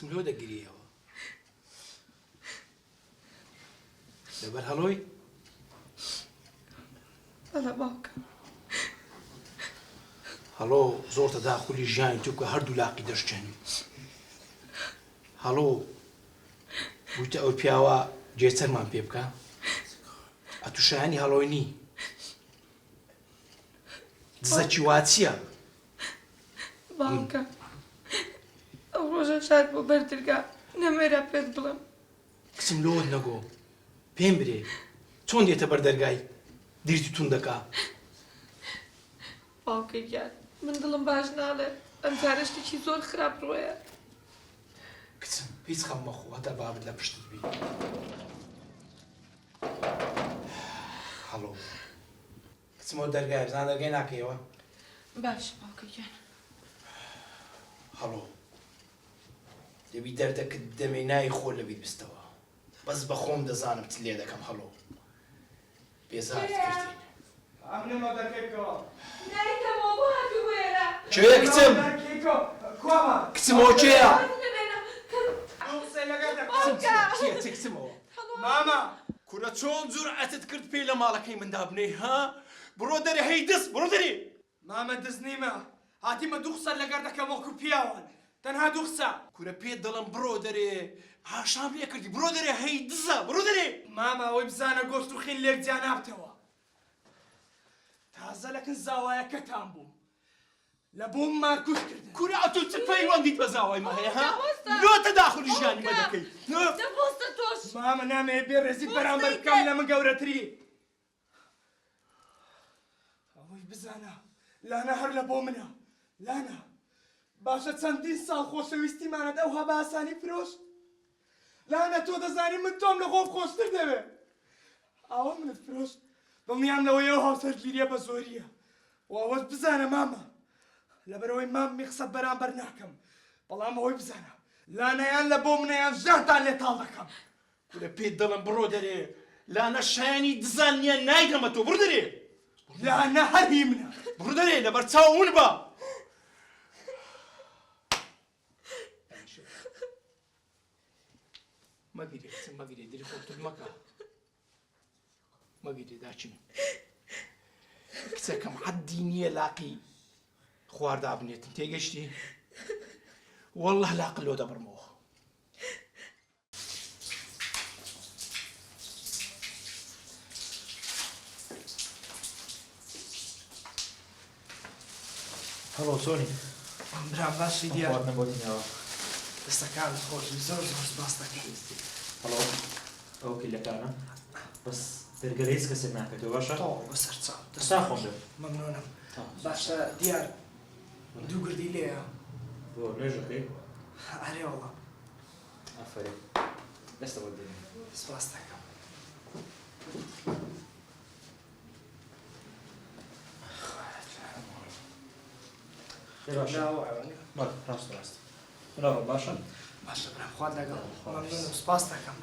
کچم لۆ دەگریەوە لەبەر هەڵۆی بەڵێ باوکە هەڵۆ زۆر تەداخولی ژیانی تو کە هەردوو لاقی دەشتێنی هەڵۆ بوویتە ئەو پیاوە جێچەرمان پێ بکە ئەتوشایانی هەڵۆی نی دزەکی وا چییە؟ باوکە ئەو ڕۆژە شاد بۆ بەردرگا نەمێرا پێت بڵێم کچم لۆت نەگۆ پێم برێ چۆن دێتە بەردەرگای دیرتی تون دەکا باوکەی گیان من دڵم باش ناڵێ ئەم جارە شتێکی زۆر خراپ ڕۆیە کچم هیچ خەم مەخۆ هەتا بابت لە پشتت بی هەڵۆ کچمەوە دەرگای بزان دەرگای ناکەیەوە باش باوکەی گیان هەڵۆ دەبی دەردەکەت دەمێ نای خۆ لەبیت بستەوە بەس بە خۆم دەزانم چ لێ دەکەم هەڵۆ بێزارت کردین ئەمنەوە دەرکەی بکەوە نایکەمەوە بۆ هاتوو وێرە کێیە کچم؟ کوامە کچمەوە کێیە؟ باوکە چێ کچمەوە؟ ماما کورە چۆن جورئەتت کرد پێی لە ماڵەکەی مندا بنێی ها؟ بڕۆ دەرێ هەی دەست بڕۆ دەرێ مامە دەست نیمە هاتیمە دوو قسە لەگەر دەکەم وەکو پیاوان تەنها دوو قسە کورە پێت دەڵم بڕۆ دەرێ هاشام لێ کردی بڕۆ دەرێ هەی دزە بڕۆ دەرێ ماما ئەوەی بزانە گۆشت و خین لێک جیا نابتەوە تازە لەکن زاوایەکەتان بووم لە بۆم مارکوش کردن کورە ئەتۆ چ پەیوەندیت بە زاوای مە هەیە ها؟ لۆ تەداخولی ژیانی مە دەکەی دەبۆستە تۆش مامە نامەیە بێ ڕێزیت بەرامبەر بکەم لە من گەورەتری ئەوەی بزانە لانە هەر لە بۆ منە لانە باشە چەندین ساڵ خۆشەویستیمانە ئەوها بە ئاسانی فرۆشت لانە تۆ دەزانی من تۆم لە خۆم خۆشتر دەوێ ئاوە منت فرۆشت دڵنیام لەوەیەوە هاوسەرگیریە بە زۆریە و ئەوەت بزانە مامە لەبەرەوەی مامی قسەت بەرامبەر ناکەم بەڵام ئەوەی بزانە لانەیان لە بۆ منەیان ژاتان لێتاڵ دەکەم کورە پێت دەڵم بڕۆ دەرێ لانە شایانی دزان نییە نایدەمە تۆ بڕ دەرێ لانە هەری منە بڕ دەرێ لەبەر چاو ون بە مەگیرێ کچم مەگیرێ دری خۆتت مەکە مەگیرێ داچین کچەکەم حەدی نییە لاقی خواردا بنێتن تێگەشتی وەڵڵە لاقل لۆ دەبڕمەوە هەڵۆ چۆنی؟ برام باشی دیار خواردنە بۆ دینەوە دەستەکان خۆشی زۆر زۆر سپاس دەکەم هەڵۆ ئەو کیلەکانە بەس دەرگەرە هیچ کەسێک ناکەێتەوە باشە؟ تەواو بەسەر چاو دەستا خۆم بێ مەمنونم باشە دیار دوو گردی لێیە بۆ نوێژەکەی؟ ئەرێ وەڵام ئافرین دەستە بۆ دێنێ سپاس دەکەم باشە ڕاست ڕاست باشە؟ باشە برام خوارد لەگەڵ مەمنونم سپاس دەکەم